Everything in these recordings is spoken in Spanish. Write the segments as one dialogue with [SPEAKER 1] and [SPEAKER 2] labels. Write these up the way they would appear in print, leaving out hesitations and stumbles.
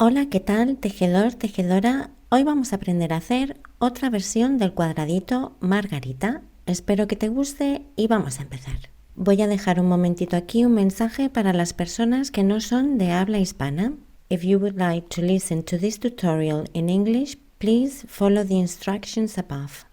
[SPEAKER 1] Hola, ¿qué tal, tejedor, tejedora? Hoy vamos a aprender a hacer otra versión del cuadradito Margarita. Espero que te guste y vamos a empezar. Voy a dejar un momentito aquí un mensaje para las personas que no son de habla hispana. If you would like to listen to this tutorial in English, please follow the instructions above.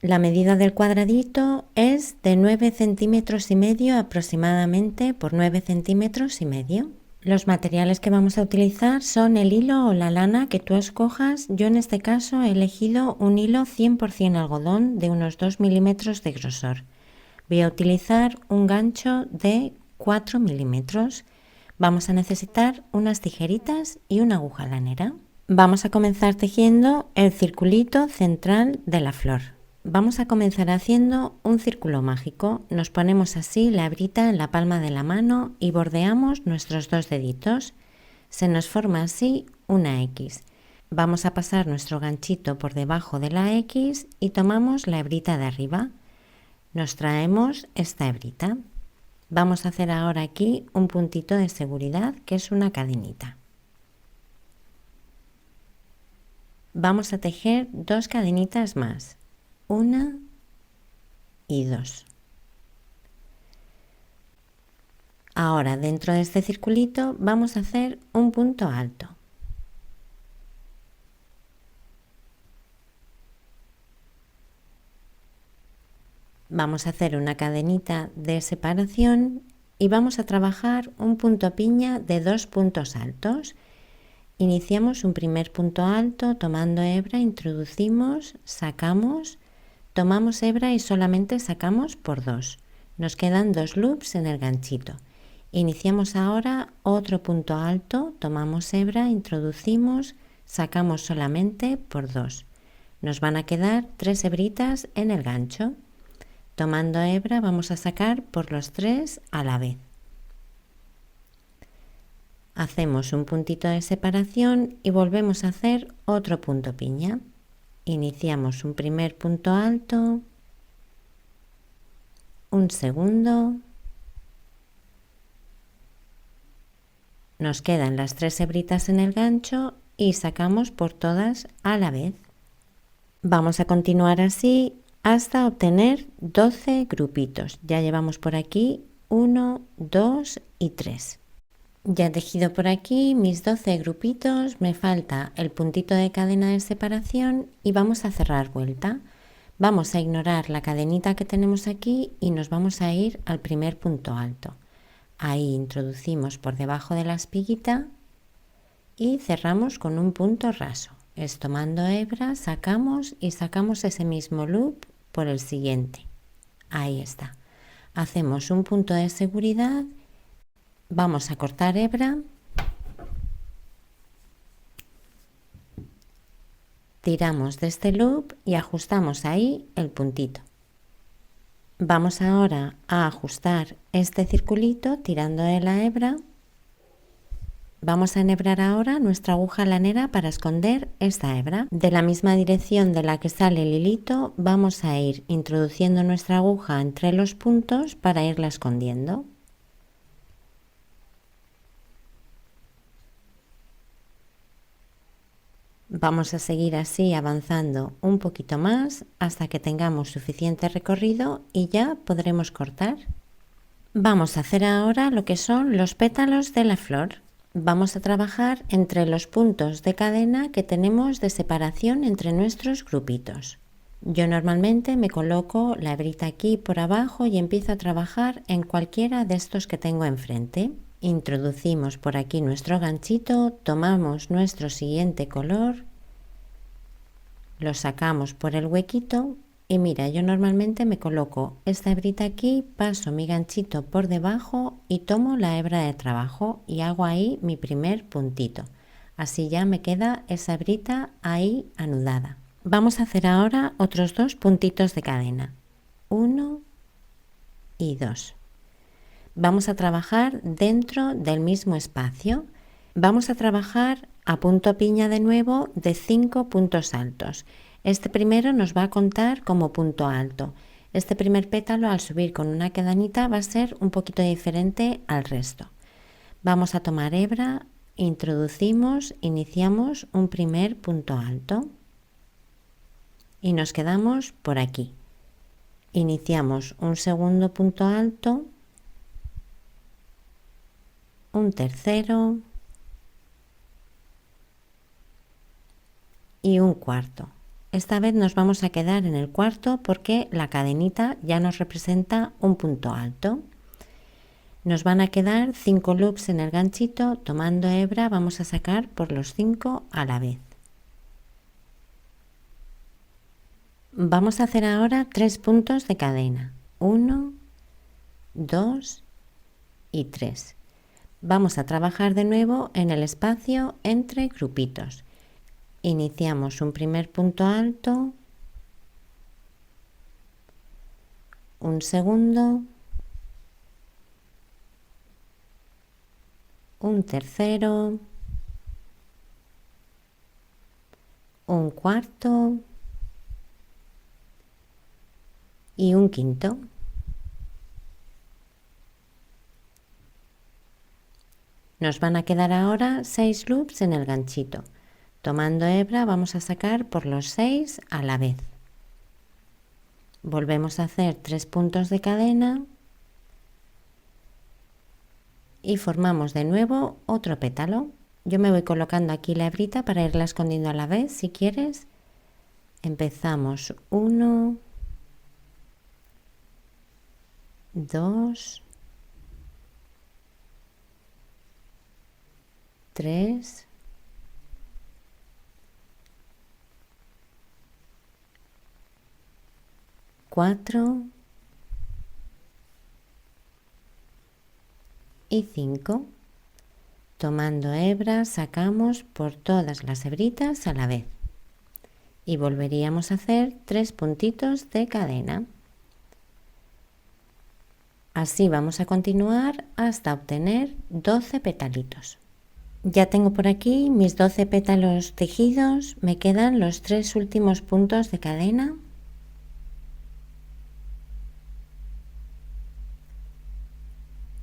[SPEAKER 1] La medida del cuadradito es de 9 centímetros y medio aproximadamente por 9 centímetros y medio. Los materiales que vamos a utilizar son el hilo o la lana que tú escojas. Yo en este caso he elegido un hilo 100% algodón de unos 2 milímetros de grosor. Voy a utilizar un gancho de 4 milímetros. Vamos a necesitar unas tijeritas y una aguja lanera. Vamos a comenzar tejiendo el circulito central de la flor. Vamos a comenzar haciendo un círculo mágico. Nos ponemos así la hebrita en la palma de la mano y bordeamos nuestros dos deditos. Se nos forma así una X. Vamos a pasar nuestro ganchito por debajo de la X y tomamos la hebrita de arriba. Nos traemos esta hebrita. Vamos a hacer ahora aquí un puntito de seguridad, que es una cadenita. Vamos a tejer dos cadenitas más. Una y dos. Ahora dentro de este circulito vamos a hacer un punto alto. Vamos a hacer una cadenita de separación y vamos a trabajar un punto piña de 2 puntos altos. Iniciamos un primer punto alto tomando hebra, introducimos, sacamos, tomamos hebra y solamente sacamos por 2. Nos quedan 2 loops en el ganchito. Iniciamos ahora otro punto alto, tomamos hebra, introducimos, sacamos solamente por 2. Nos van a quedar 3 hebritas en el gancho. Tomando hebra vamos a sacar por los 3 a la vez. Hacemos un puntito de separación y volvemos a hacer otro punto piña. Iniciamos un primer punto alto, un segundo, nos quedan las 3 hebritas en el gancho y sacamos por todas a la vez. Vamos a continuar así hasta obtener 12 grupitos. Ya llevamos por aquí 1, 2 y 3. Ya he tejido por aquí mis 12 grupitos, me falta el puntito de cadena de separación y vamos a cerrar vuelta. Vamos a ignorar la cadenita que tenemos aquí y nos vamos a ir al primer punto alto. Ahí introducimos por debajo de la espiguita y cerramos con un punto raso. Es tomando hebra, sacamos y sacamos ese mismo loop por el siguiente. Ahí está. Hacemos un punto de seguridad. Vamos a cortar hebra, tiramos de este loop y ajustamos ahí el puntito. Vamos ahora a ajustar este circulito tirando de la hebra. Vamos a enhebrar ahora nuestra aguja lanera para esconder esta hebra. De la misma dirección de la que sale el hilito vamos a ir introduciendo nuestra aguja entre los puntos para irla escondiendo. Vamos a seguir así avanzando un poquito más hasta que tengamos suficiente recorrido y ya podremos cortar. Vamos a hacer ahora lo que son los pétalos de la flor. Vamos a trabajar entre los puntos de cadena que tenemos de separación entre nuestros grupitos. Yo normalmente me coloco la hebrita aquí por abajo y empiezo a trabajar en cualquiera de estos que tengo enfrente. Introducimos por aquí nuestro ganchito, tomamos nuestro siguiente color, lo sacamos por el huequito y mira, yo normalmente me coloco esta hebrita aquí, paso mi ganchito por debajo y tomo la hebra de trabajo y hago ahí mi primer puntito. Así ya me queda esa hebrita ahí anudada. Vamos a hacer ahora otros 2 puntitos de cadena, 1 y 2. Vamos a trabajar dentro del mismo espacio. Vamos a trabajar a punto piña de nuevo de 5 puntos altos. Este primero nos va a contar como punto alto. Este primer pétalo al subir con una cadenita va a ser un poquito diferente al resto. Vamos a tomar hebra, introducimos, iniciamos un primer punto alto y nos quedamos por aquí. Iniciamos un segundo punto alto, un tercero y un cuarto. Esta vez nos vamos a quedar en el cuarto porque la cadenita ya nos representa un punto alto. Nos van a quedar 5 loops en el ganchito. Tomando hebra vamos a sacar por los 5 a la vez. Vamos a hacer ahora 3 puntos de cadena, 1, 2 y 3. Vamos a trabajar de nuevo en el espacio entre grupitos. Iniciamos un primer punto alto, un segundo, un tercero, un cuarto y un quinto. Nos van a quedar ahora 6 loops en el ganchito. Tomando hebra vamos a sacar por los 6 a la vez. Volvemos a hacer 3 puntos de cadena y formamos de nuevo otro pétalo. Yo me voy colocando aquí la hebrita para irla escondiendo a la vez si quieres. Empezamos 1, 2, 3, 4 y 5. Tomando hebra sacamos por todas las hebritas a la vez y volveríamos a hacer 3 puntitos de cadena. Así vamos a continuar hasta obtener 12 petalitos. Ya tengo por aquí mis 12 pétalos tejidos, me quedan los 3 últimos puntos de cadena.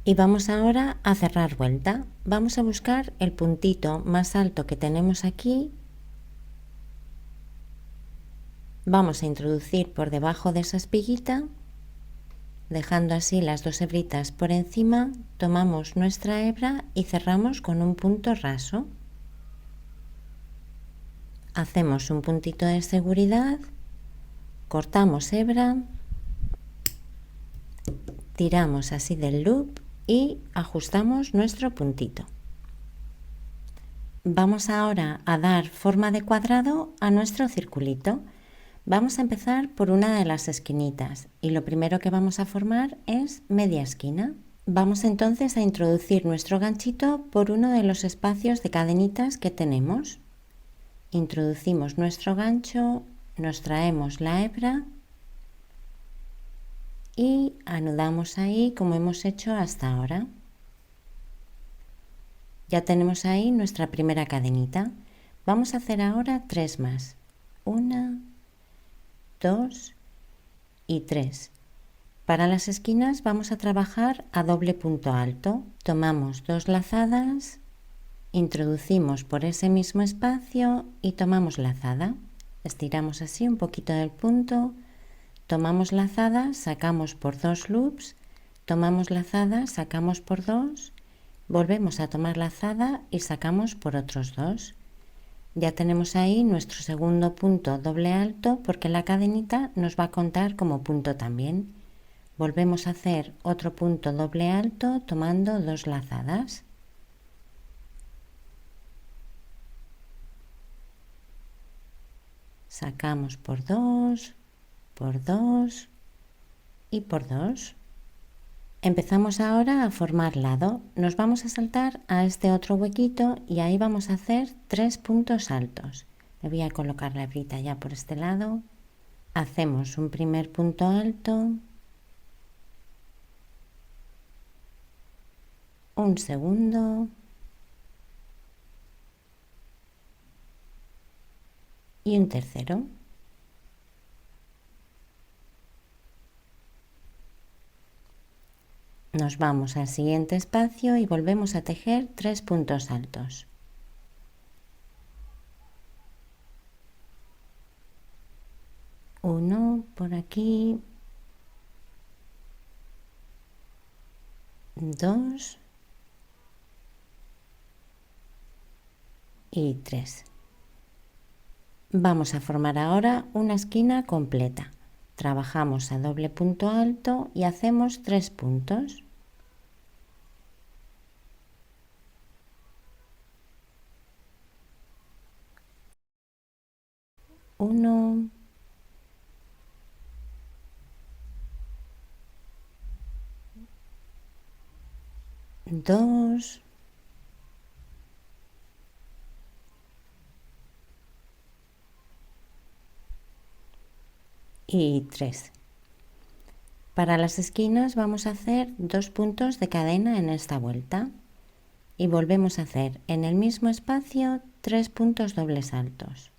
[SPEAKER 1] Y vamos ahora a cerrar vuelta. Vamos a buscar el puntito más alto que tenemos aquí. Vamos a introducir por debajo de esa espiguita, dejando así las 2 hebritas por encima. Tomamos nuestra hebra y cerramos con un punto raso. Hacemos un puntito de seguridad, cortamos hebra, tiramos así del loop y ajustamos nuestro puntito. Vamos ahora a dar forma de cuadrado a nuestro circulito. Vamos a empezar por una de las esquinitas y lo primero que vamos a formar es media esquina. Vamos entonces a introducir nuestro ganchito por uno de los espacios de cadenitas que tenemos. Introducimos nuestro gancho, nos traemos la hebra y anudamos ahí como hemos hecho hasta ahora. Ya tenemos ahí nuestra primera cadenita. Vamos a hacer ahora 3 más. 1, 2 y 3. Para las esquinas vamos a trabajar a doble punto alto. Tomamos 2 lazadas, introducimos por ese mismo espacio y tomamos lazada. Estiramos así un poquito del punto. Tomamos lazada, sacamos por 2 loops, tomamos lazada, sacamos por 2, volvemos a tomar lazada y sacamos por otros 2. Ya tenemos ahí nuestro segundo punto doble alto porque la cadenita nos va a contar como punto también. Volvemos a hacer otro punto doble alto tomando 2 lazadas. Sacamos por 2. Por 2 y por 2. Empezamos ahora a formar lado. Nos vamos a saltar a este otro huequito y ahí vamos a hacer 3 puntos altos. Le voy a colocar la hebrita ya por este lado. Hacemos un primer punto alto, un segundo y un tercero. Nos vamos al siguiente espacio y volvemos a tejer 3 puntos altos. Uno por aquí, 2 y 3. Vamos a formar ahora una esquina completa. Trabajamos a doble punto alto y hacemos 3 puntos. 1, 2 y 3. Para las esquinas vamos a hacer 2 puntos de cadena en esta vuelta y volvemos a hacer en el mismo espacio 3 puntos dobles altos.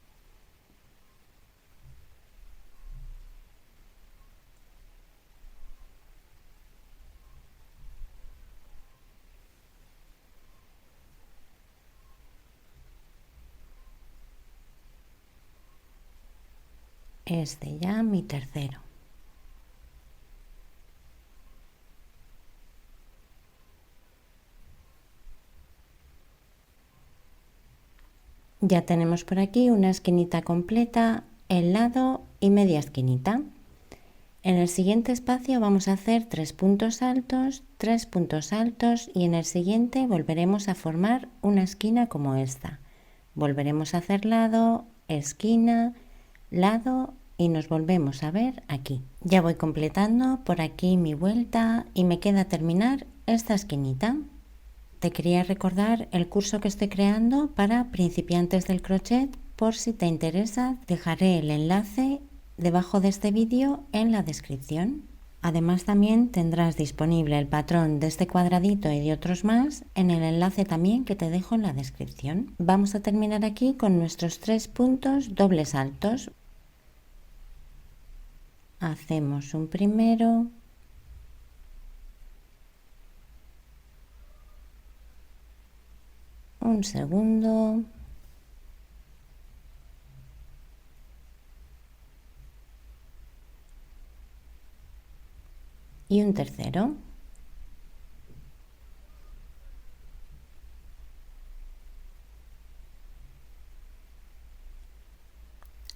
[SPEAKER 1] Este ya mi tercero. Ya tenemos por aquí una esquinita completa, el lado y media esquinita. En el siguiente espacio vamos a hacer 3 puntos altos, 3 puntos altos y en el siguiente volveremos a formar una esquina como esta. Volveremos a hacer lado, esquina, lado y nos volvemos a ver aquí. Ya voy completando por aquí mi vuelta y me queda terminar esta esquinita. Te quería recordar el curso que estoy creando para principiantes del crochet. Por si te interesa, dejaré el enlace debajo de este vídeo en la descripción. Además también tendrás disponible el patrón de este cuadradito y de otros más en el enlace también que te dejo en la descripción. Vamos a terminar aquí con nuestros 3 puntos dobles altos. Hacemos un primero, un segundo y un tercero.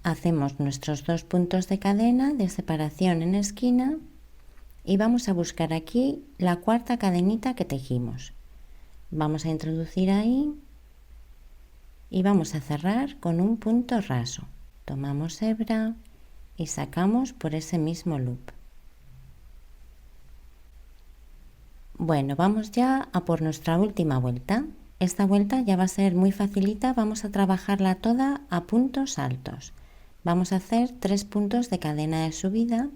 [SPEAKER 1] Hacemos nuestros 2 puntos de cadena de separación en esquina y vamos a buscar aquí la cuarta cadenita que tejimos. Vamos a introducir ahí y vamos a cerrar con un punto raso. Tomamos hebra y sacamos por ese mismo loop. Bueno, vamos ya a por nuestra última vuelta. Esta vuelta ya va a ser muy facilita, vamos a trabajarla toda a puntos altos. Vamos a hacer 3 puntos de cadena de subida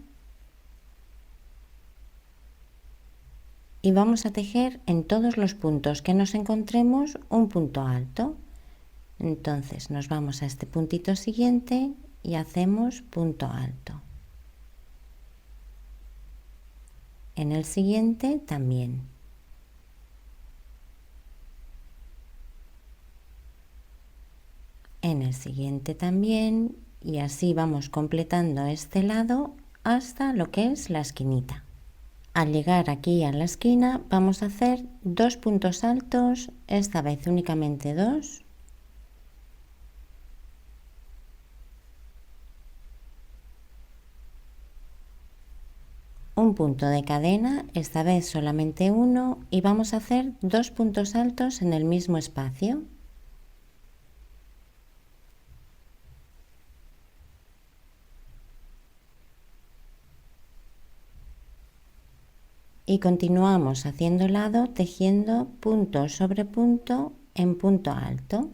[SPEAKER 1] y vamos a tejer en todos los puntos que nos encontremos un punto alto. Entonces nos vamos a este puntito siguiente y hacemos punto alto. En el siguiente también. En el siguiente también y así vamos completando este lado hasta lo que es la esquinita. Al llegar aquí a la esquina vamos a hacer 2 puntos altos, esta vez únicamente 2. Un punto de cadena, esta vez solamente uno, y vamos a hacer 2 puntos altos en el mismo espacio. Y continuamos haciendo lado tejiendo punto sobre punto en punto alto.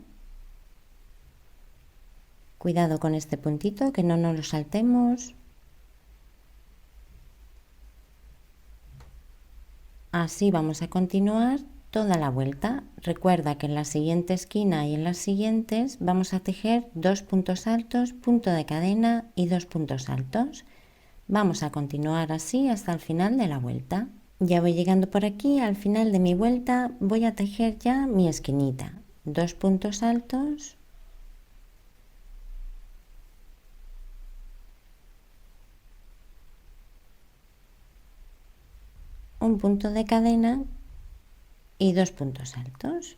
[SPEAKER 1] Cuidado con este puntito, que no nos lo saltemos. Así vamos a continuar toda la vuelta. Recuerda que en la siguiente esquina y en las siguientes vamos a tejer 2 puntos altos, punto de cadena y 2 puntos altos. Vamos a continuar así hasta el final de la vuelta. Ya voy llegando por aquí, al final de mi vuelta voy a tejer ya mi esquinita. 2 puntos altos, un punto de cadena y 2 puntos altos.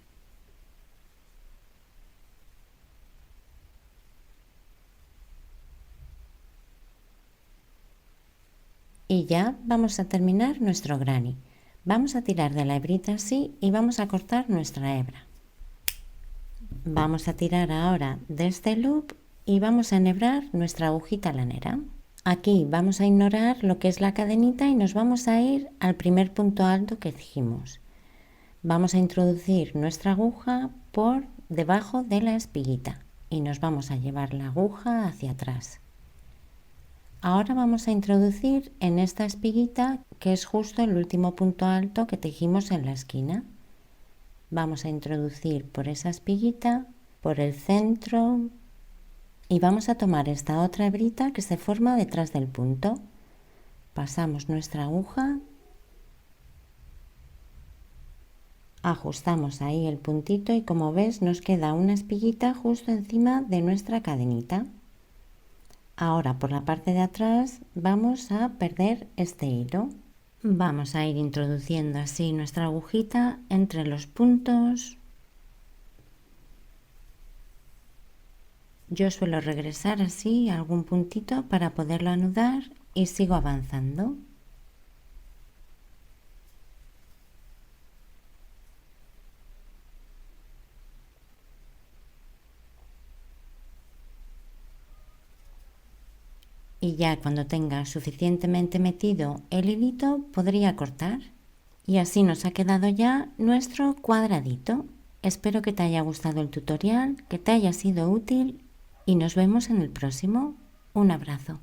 [SPEAKER 1] Y ya vamos a terminar nuestro granny. Vamos a tirar de la hebrita así y vamos a cortar nuestra hebra. Vamos a tirar ahora de este loop y vamos a enhebrar nuestra agujita lanera. Aquí vamos a ignorar lo que es la cadenita y nos vamos a ir al primer punto alto que dijimos. Vamos a introducir nuestra aguja por debajo de la espiguita y nos vamos a llevar la aguja hacia atrás. Ahora vamos a introducir en esta espiguita, que es justo el último punto alto que tejimos en la esquina. Vamos a introducir por esa espiguita, por el centro, y vamos a tomar esta otra hebrita que se forma detrás del punto. Pasamos nuestra aguja, ajustamos ahí el puntito y como ves nos queda una espiguita justo encima de nuestra cadenita. Ahora por la parte de atrás vamos a perder este hilo. Vamos a ir introduciendo así nuestra agujita entre los puntos. Yo suelo regresar así a algún puntito para poderlo anudar y sigo avanzando. Y ya cuando tenga suficientemente metido el hilito podría cortar. Y así nos ha quedado ya nuestro cuadradito. Espero que te haya gustado el tutorial, que te haya sido útil y nos vemos en el próximo. Un abrazo.